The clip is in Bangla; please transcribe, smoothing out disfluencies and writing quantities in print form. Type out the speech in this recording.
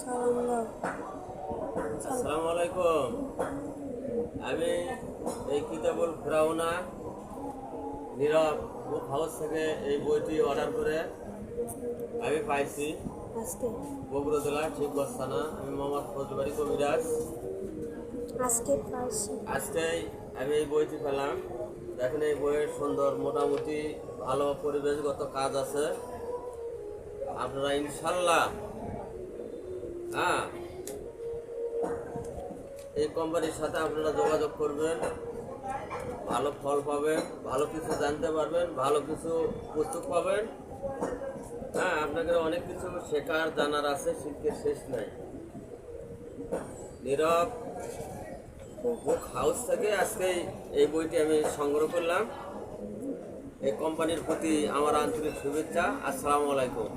আসসালামু আলাইকুম। আমি এই কিতাবুল ফেরাউনা নীরব বুক হাউস থেকে এই বইটি অর্ডার করে আমি পাইছি বগুড়া জেলা শিবগঞ্জ থানা। আমি মোহাম্মদ ফজলবাড়ি কবিরাজ। আজকেই আমি এই বইটি পেলাম। দেখেন এই বইয়ের সুন্দর মোটামুটি ভালো পরিবেশগত কাজ আছে। আপনারা ইনশাল্লাহ এই কোম্পানির সাথে আপনারা যোগাযোগ করবেন, ভালো ফল পাবেন, ভালো কিছু জানতে পারবেন, ভালো কিছু পুস্তক পাবেন। আপনাদের অনেক কিছু শেখার জানার আছে, শিখতে শেষ নাই। নীরব বুক হাউস থেকে আজকে এই বইটি আমি সংগ্রহ করলাম। এই কোম্পানির প্রতি আমার আন্তরিক শুভেচ্ছা। আসসালামু আলাইকুম।